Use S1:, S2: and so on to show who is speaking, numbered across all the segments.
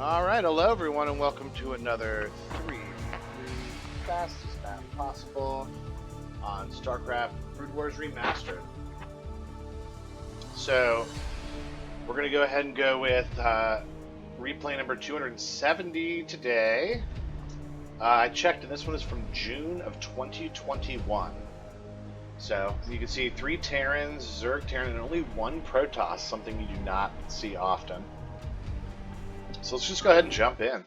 S1: Alright, hello everyone and welcome to another 3 fastest map possible on StarCraft Brood Wars Remastered. So, we're going to go ahead and go with replay number 270 today. I checked and this one is from June of 2021. So, you can see 3 Terrans, Zerg Terran, and only 1 Protoss, something you do not see often. So let's just go ahead and jump in.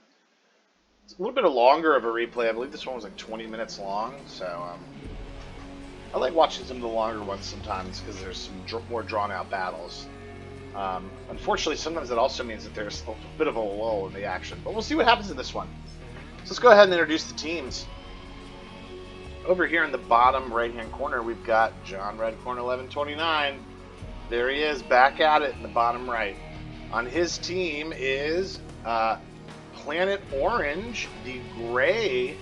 S1: It's a little bit longer of a replay. I believe this one was like 20 minutes long. So I like watching some of the longer ones sometimes because there's some more drawn-out battles. Unfortunately, sometimes that also means that there's a bit of a lull in the action. But we'll see what happens in this one. So let's go ahead and introduce the teams. Over here in the bottom right-hand corner, we've got John Redcorn 1129. There he is, back at it in the bottom right. On his team is Planet Orange, the gray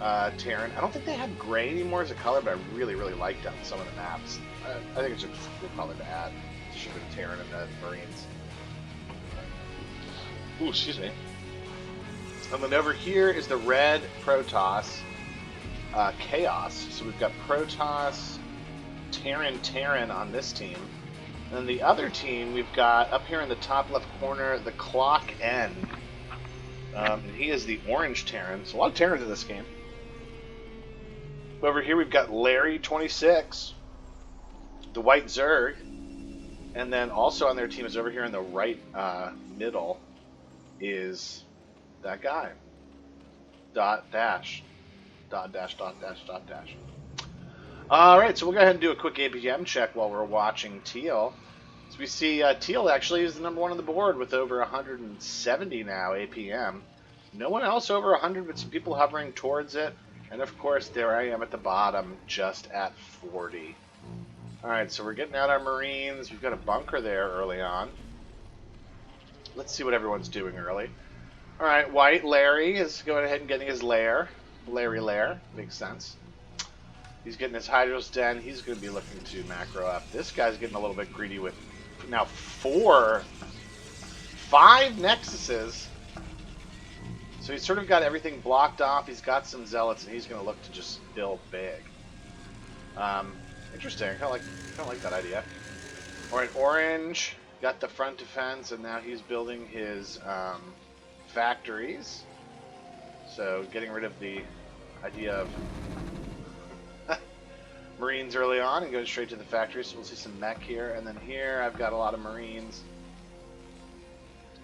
S1: Terran. I don't think they have gray anymore as a color, but I really, really like that in some of the maps. I think it's just a cool color to add. Should have been Terran and the Marines. Ooh, excuse me. And then over here is the red Protoss Chaos. So we've got Protoss, Terran on this team. And then the other team, we've got up here in the top left corner, the Clock N. And he is the orange Terran. So a lot of Terrans in this game. Over here we've got Larry 26, the white Zerg. And then also on their team is over here in the right middle is that guy. Dot dash. Dot dash, dot dash, dot dash. Alright, so we'll go ahead and do a quick APM check while we're watching Teal. So we see Teal actually is the number 1 on the board with over 170 now APM. No one else over 100, but some people hovering towards it. And of course, there I am at the bottom, just at 40. Alright, so we're getting out our Marines. We've got a bunker there early on. Let's see what everyone's doing early. Alright, white Larry is going ahead and getting his lair. Larry lair, makes sense. He's getting his Hydro's Den. He's going to be looking to macro up. This guy's getting a little bit greedy with now 5 Nexuses. So he's sort of got everything blocked off. He's got some Zealots, and he's going to look to just build big. Interesting. I kind of like that idea. All right, Orange got the front defense, and now he's building his factories. So getting rid of the idea of Marines early on and going straight to the factory, so we'll see some mech here. And then here I've got a lot of Marines.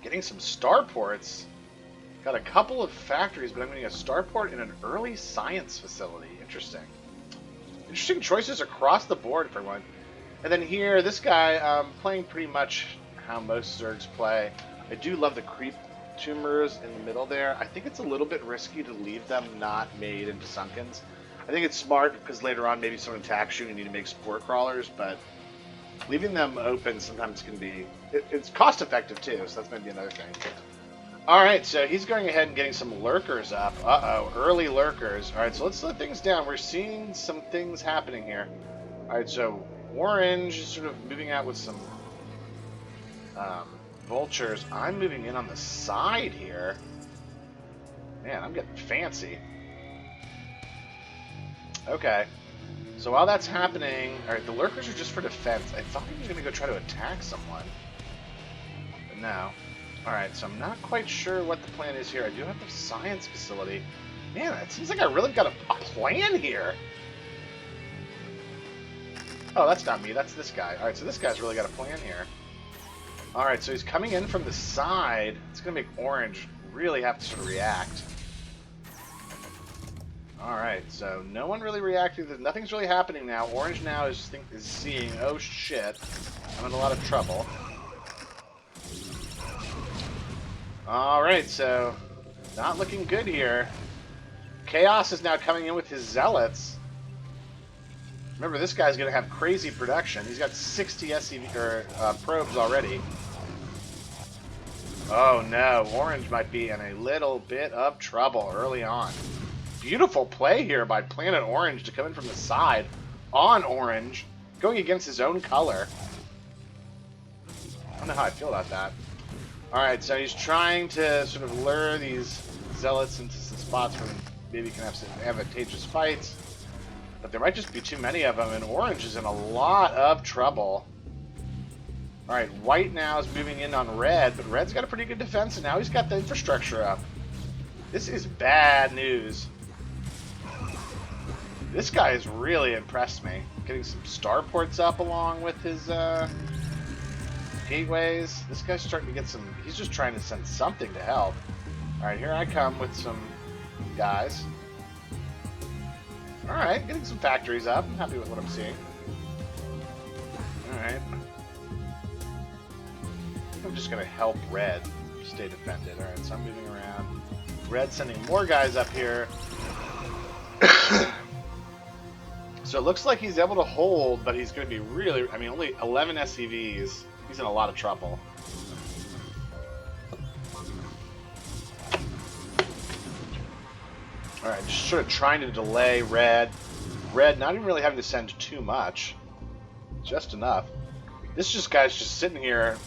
S1: Getting some starports. Got a couple of factories, but I'm getting a starport in an early science facility. Interesting. Interesting choices across the board for everyone. And then here, this guy playing pretty much how most Zergs play. I do love the creep tumors in the middle there. I think it's a little bit risky to leave them not made into Sunkens. I think it's smart because later on maybe someone attacks you and you need to make spore crawlers, but leaving them open sometimes can be... It's cost effective too, so that's maybe another thing. Alright, so he's going ahead and getting some lurkers up. Uh-oh, early lurkers. Alright, so let's slow things down. We're seeing some things happening here. Alright, so Orange is sort of moving out with some vultures. I'm moving in on the side here. Man, I'm getting fancy. Okay, so while that's happening, alright, the lurkers are just for defense. I thought he was going to go try to attack someone, but no. Alright, so I'm not quite sure what the plan is here. I do have the science facility. Man, it seems like I really got a plan here. Oh, that's not me, that's this guy. Alright, so this guy's really got a plan here. Alright, so he's coming in from the side. It's going to make Orange really have to sort of react. Alright, so no one really reacting. Nothing's really happening now. Orange now is seeing, oh shit, I'm in a lot of trouble. Alright, so not looking good here. Chaos is now coming in with his Zealots. Remember, this guy's going to have crazy production. He's got 60 probes already. Oh no, Orange might be in a little bit of trouble early on. Beautiful play here by Planet Orange to come in from the side on Orange, going against his own color. I don't know how I feel about that. Alright, so he's trying to sort of lure these zealots into some spots where maybe can have some advantageous fights. But there might just be too many of them, and Orange is in a lot of trouble. Alright, White now is moving in on Red, but Red's got a pretty good defense, and now he's got the infrastructure up. This is bad news. This guy has really impressed me. Getting some starports up along with his gateways. This guy's starting to get some... He's just trying to send something to help. Alright, here I come with some guys. Alright, getting some factories up. I'm happy with what I'm seeing. Alright. I'm just going to help Red stay defended. Alright, so I'm moving around. Red sending more guys up here. So it looks like he's able to hold, but he's going to be really... I mean, only 11 SCVs. He's in a lot of trouble. Alright, just sort of trying to delay Red. Red not even really having to send too much. Just enough. This just guy's just sitting here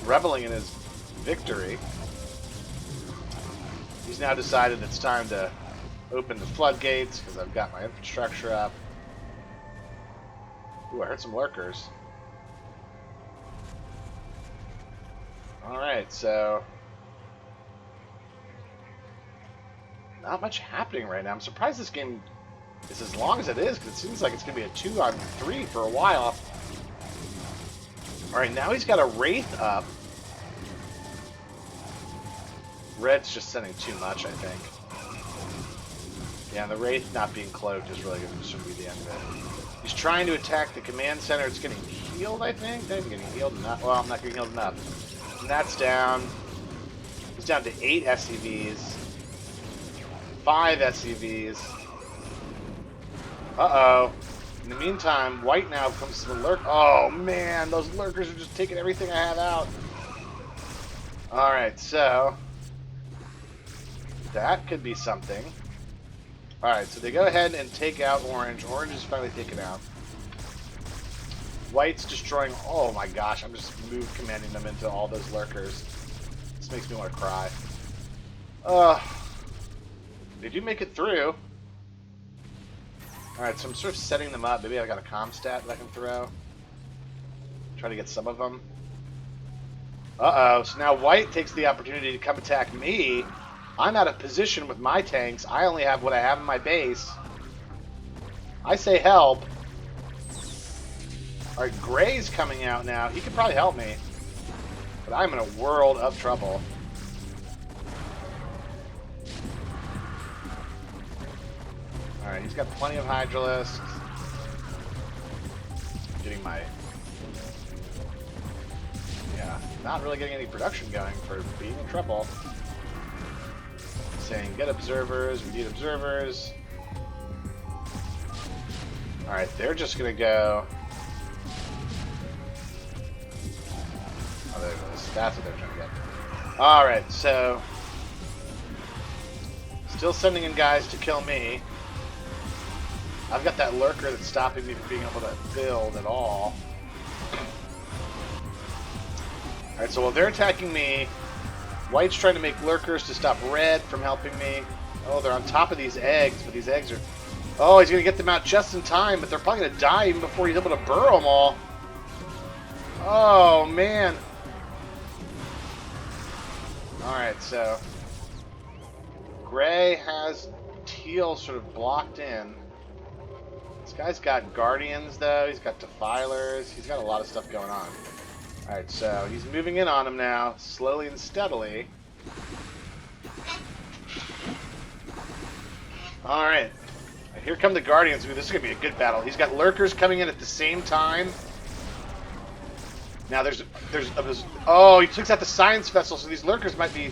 S1: reveling in his victory. He's now decided it's time to open the floodgates because I've got my infrastructure up. Ooh, I heard some lurkers. Alright, so... not much happening right now. I'm surprised this game is as long as it is, because it seems like it's going to be a 2-on-3 for a while. Alright, now he's got a Wraith up. Red's just sending too much, I think. Yeah, and the Wraith not being cloaked is really going to be the end of it. He's trying to attack the command center. It's getting healed, I think. Not even getting healed enough. Well, I'm not getting healed enough. And that's down. He's down to 8 SCVs. 5 SCVs. Uh-oh. In the meantime, White now comes to the lurk. Oh, man. Those lurkers are just taking everything I have out. Alright, so... that could be something. Alright, so they go ahead and take out Orange. Orange is finally taken out. White's destroying... oh my gosh, I'm just move commanding them into all those lurkers. This makes me want to cry. They do make it through. Alright, so I'm sort of setting them up. Maybe I got a comm stat that I can throw. Try to get some of them. Uh-oh, so now White takes the opportunity to come attack me. I'm out of position with my tanks. I only have what I have in my base. I say help. Alright, Gray's coming out now. He could probably help me. But I'm in a world of trouble. Alright, he's got plenty of Hydralisks. Getting my... yeah, not really getting any production going for being in trouble. Saying, get observers, we need observers. Alright, they're just gonna go... oh, there it is. That's what they're trying to get. Alright, so... still sending in guys to kill me. I've got that lurker that's stopping me from being able to build at all. Alright, so while they're attacking me, White's trying to make lurkers to stop Red from helping me. Oh, they're on top of these eggs, but these eggs are... oh, he's going to get them out just in time, but they're probably going to die even before he's able to burrow them all. Oh, man. Alright, so... Gray has Teal sort of blocked in. This guy's got Guardians, though. He's got Defilers. He's got a lot of stuff going on. Alright, so he's moving in on him now, slowly and steadily. Alright. Here come the Guardians. Ooh, this is going to be a good battle. He's got lurkers coming in at the same time. Now there's oh, he took out the science vessel, so these lurkers might be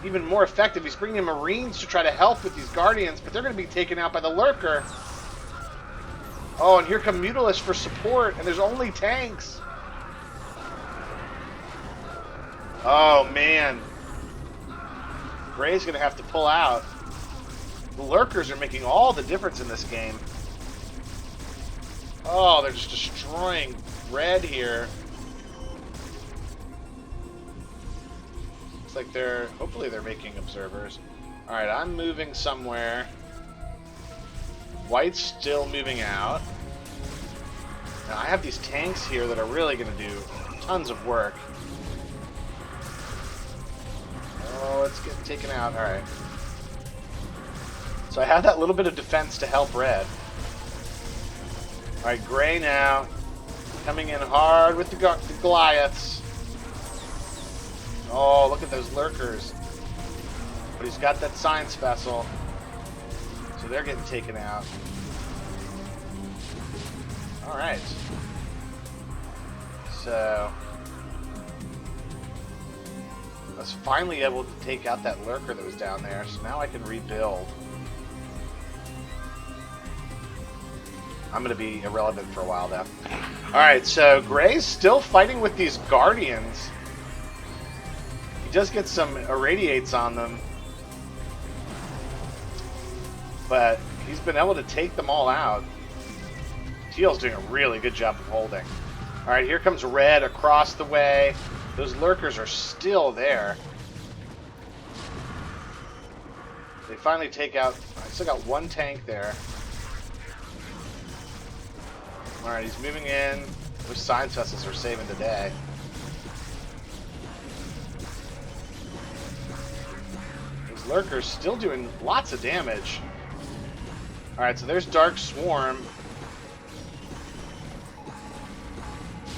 S1: even more effective. He's bringing in Marines to try to help with these Guardians, but they're going to be taken out by the lurker. Oh, and here come Mutalisks for support, and there's only tanks. Oh, man. Gray's going to have to pull out. The lurkers are making all the difference in this game. Oh, they're just destroying Red here. Looks like they're... Hopefully they're making observers. Alright, I'm moving somewhere. White's still moving out. Now, I have these tanks here that are really going to do tons of work. Oh, it's getting taken out. Alright. So I have that little bit of defense to help red. Alright, gray now. Coming in hard with the Goliaths. Oh, look at those lurkers. But he's got that science vessel. So they're getting taken out. Alright. So I was finally able to take out that lurker that was down there. So now I can rebuild. I'm going to be irrelevant for a while, though. Alright, so Gray's still fighting with these Guardians. He does get some irradiates on them. But he's been able to take them all out. Teal's doing a really good job of holding. Alright, here comes red across the way. Those lurkers are still there. They finally take out... I still got one tank there. Alright, he's moving in. Those science vessels are saving the day. Those lurkers still doing lots of damage. Alright, so there's Dark Swarm.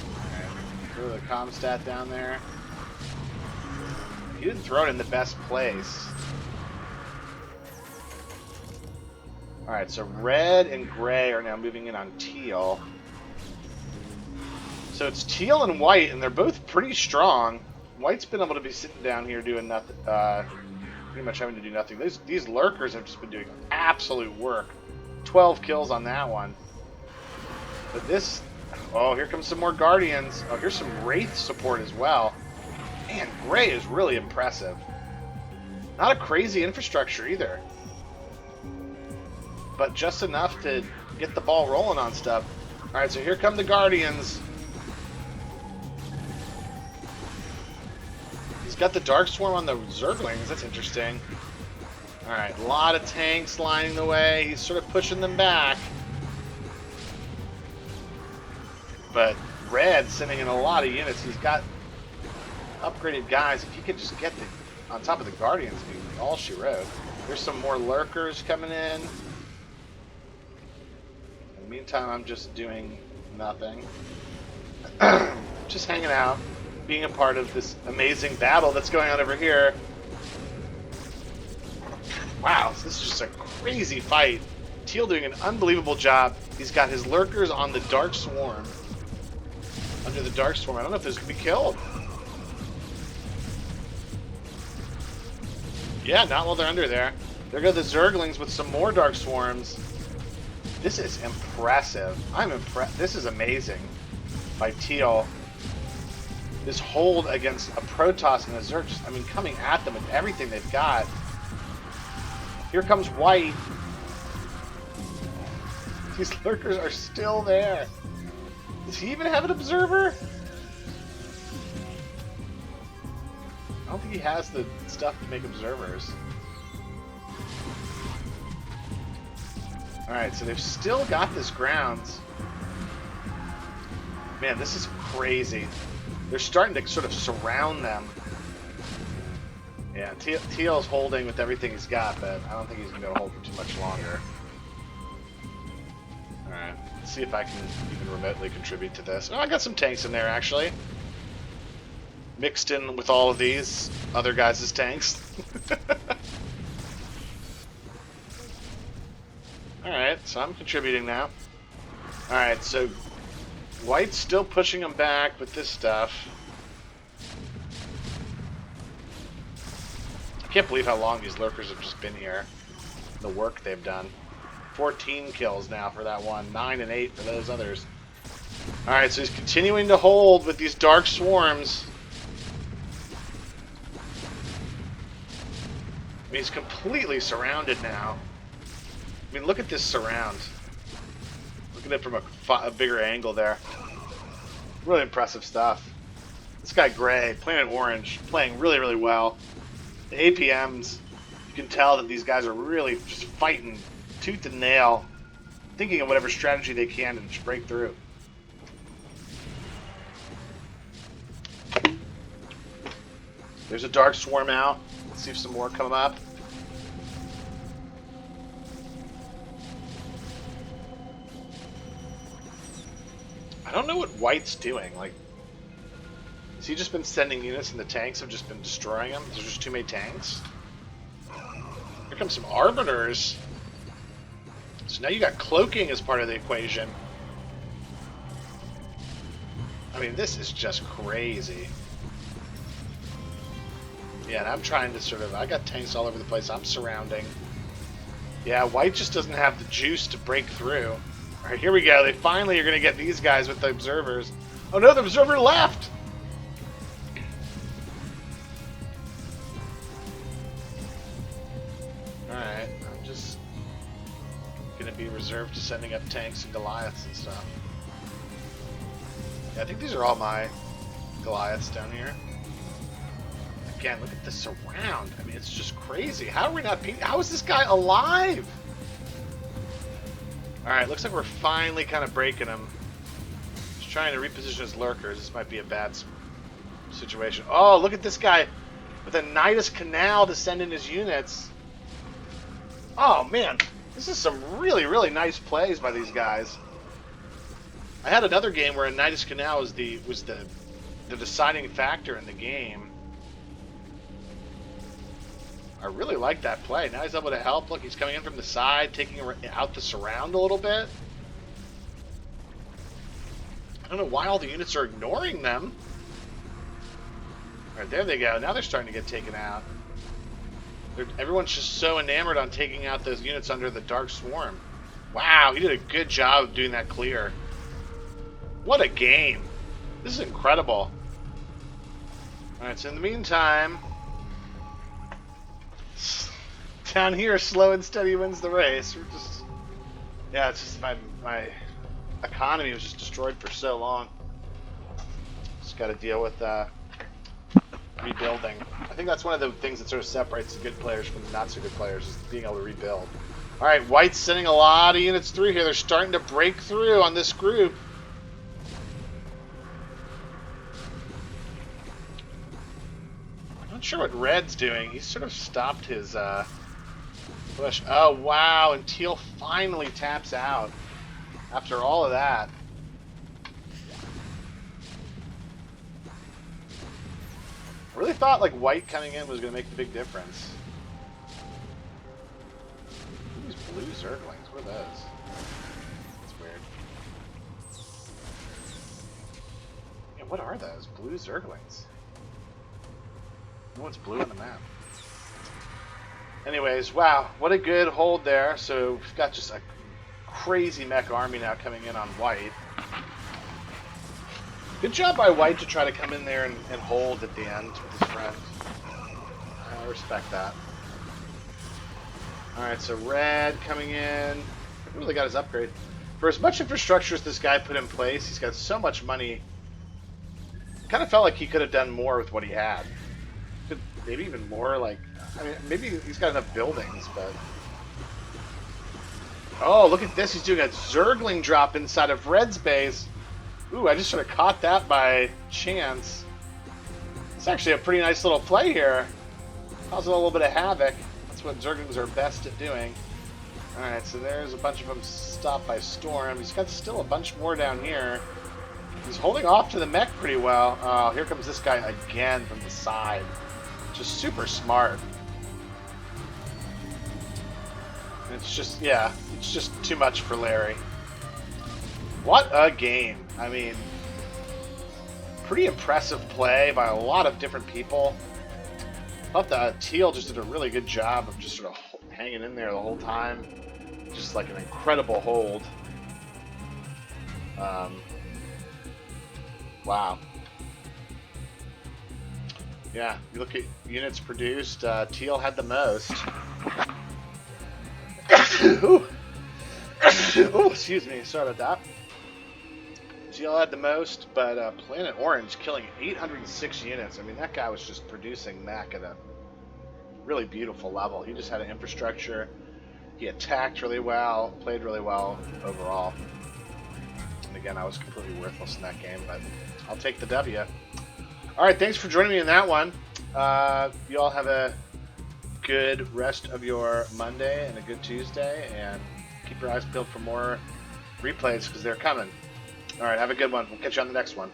S1: Alright, throw the Comstat down there. He didn't throw it in the best place. Alright, so red and gray are now moving in on teal. So it's teal and white, and they're both pretty strong. White's been able to be sitting down here doing nothing, pretty much having to do nothing. These lurkers have just been doing absolute work. 12 kills on that one. But this... Oh, here comes some more Guardians. Oh, here's some Wraith support as well. Man, Gray is really impressive. Not a crazy infrastructure either. But just enough to get the ball rolling on stuff. Alright, so here come the Guardians. He's got the Dark Swarm on the Zerglings. That's interesting. Alright, a lot of tanks lining the way. He's sort of pushing them back. But Red's sending in a lot of units. He's got upgraded guys. If he could just get on top of the Guardians, it'd be all she wrote. There's some more lurkers coming in. In the meantime, I'm just doing nothing. Just hanging out, being a part of this amazing battle that's going on over here. Wow, this is just a crazy fight. Teal doing an unbelievable job. He's got his lurkers on the Dark Swarm. Under the Dark Swarm. I don't know if those can be killed. Yeah, not while they're under there. There go the Zerglings with some more Dark Swarms. This is impressive. I'm impressed. This is amazing by Teal. This hold against a Protoss and a Zerg, I mean, coming at them with everything they've got. Here comes White. These lurkers are still there. Does he even have an observer? I don't think he has the stuff to make observers. Alright, so they've still got this grounds. Man, this is crazy. They're starting to sort of surround them. Yeah, Teal's holding with everything he's got, but I don't think he's going to be able to hold for too much longer. Alright, let's see if I can even remotely contribute to this. Oh, I got some tanks in there, actually. Mixed in with all of these other guys' tanks. Alright, so I'm contributing now. Alright, so White's still pushing them back with this stuff. I can't believe how long these lurkers have just been here. The work they've done. 14 kills now for that one. 9 and 8 for those others. Alright, so he's continuing to hold with these Dark Swarms. I mean, he's completely surrounded now. I mean, look at this surround. Look at it from a bigger angle there. Really impressive stuff. This guy Gray, Planet Orange, playing really, really well. The APMs, you can tell that these guys are really just fighting tooth and nail, thinking of whatever strategy they can to just break through. There's a Dark Swarm out. Let's see if some more come up. I don't know what White's doing. Like, has he just been sending units and the tanks have just been destroying them? There's just too many tanks. Here comes some Arbiters. So now you got cloaking as part of the equation. I mean, this is just crazy. Yeah, and I'm trying to sort of... I got tanks all over the place. I'm surrounding. Yeah, White just doesn't have the juice to break through. Alright, here we go. They finally are going to get these guys with the observers. Oh no, the observer left! Alright, I'm just going to be reserved to sending up tanks and Goliaths and stuff. Yeah, I think these are all my Goliaths down here. Again, look at the surround. I mean, it's just crazy. How are we not being... How is this guy alive? Alright, looks like we're finally kind of breaking him. Just trying to reposition his lurkers. This might be a bad situation. Oh, look at this guy with a Nidus Canal to send in his units. Oh, man. This is some really, really nice plays by these guys. I had another game where a Nidus Canal was the deciding factor in the game. I really like that play. Now he's able to help. Look, he's coming in from the side, taking out the surround a little bit. I don't know why all the units are ignoring them. All right, there they go. Now they're starting to get taken out. Everyone's just so enamored on taking out those units under the Dark Swarm. Wow, he did a good job of doing that clear. What a game. This is incredible. All right, so in the meantime... Down here, slow and steady wins the race. We're just, yeah, it's just my economy was just destroyed for so long. Just got to deal with rebuilding. I think that's one of the things that sort of separates the good players from the not so good players, is being able to rebuild. All right, White's sending a lot of units through here. They're starting to break through on this group. I'm not sure what Red's doing. He's sort of stopped his push. Oh, wow. And Teal finally taps out after all of that. I really thought like White coming in was going to make the big difference. These blue Zerglings, what are those? That's weird. Yeah, what are those? Blue Zerglings? No one's blue on the map. Anyways, wow, what a good hold there. So we've got just a crazy mech army now coming in on White. Good job by White to try to come in there and hold at the end with his friend. I respect that. Alright, so Red coming in. Really got his upgrade. For as much infrastructure as this guy put in place, he's got so much money. Kind of felt like he could have done more with what he had. Could maybe even more, like... I mean, maybe he's got enough buildings, but... Oh, look at this. He's doing a Zergling drop inside of Red's base. Ooh, I just sort of caught that by chance. It's actually a pretty nice little play here. Causing a little bit of havoc. That's what Zerglings are best at doing. Alright, so there's a bunch of them stopped by Storm. He's got still a bunch more down here. He's holding off to the mech pretty well. Oh, here comes this guy again from the side. Just super smart. It's just, yeah, it's just too much for Larry. What a game. I mean, pretty impressive play by a lot of different people. I thought that Teal just did a really good job of just sort of hanging in there the whole time. Just like an incredible hold. Wow. Yeah, you look at units produced, Teal had the most. Ooh. Ooh, excuse me, sorry about that. TL had the most, but Planet Orange killing 806 units. I mean, that guy was just producing mech at a really beautiful level. He just had an infrastructure. He attacked really well, played really well overall. And again, I was completely worthless in that game, but I'll take the W. All right, thanks for joining me in that one. You all have a good rest of your Monday and a good Tuesday, and keep your eyes peeled for more replays because they're coming. All right, have a good one. We'll catch you on the next one.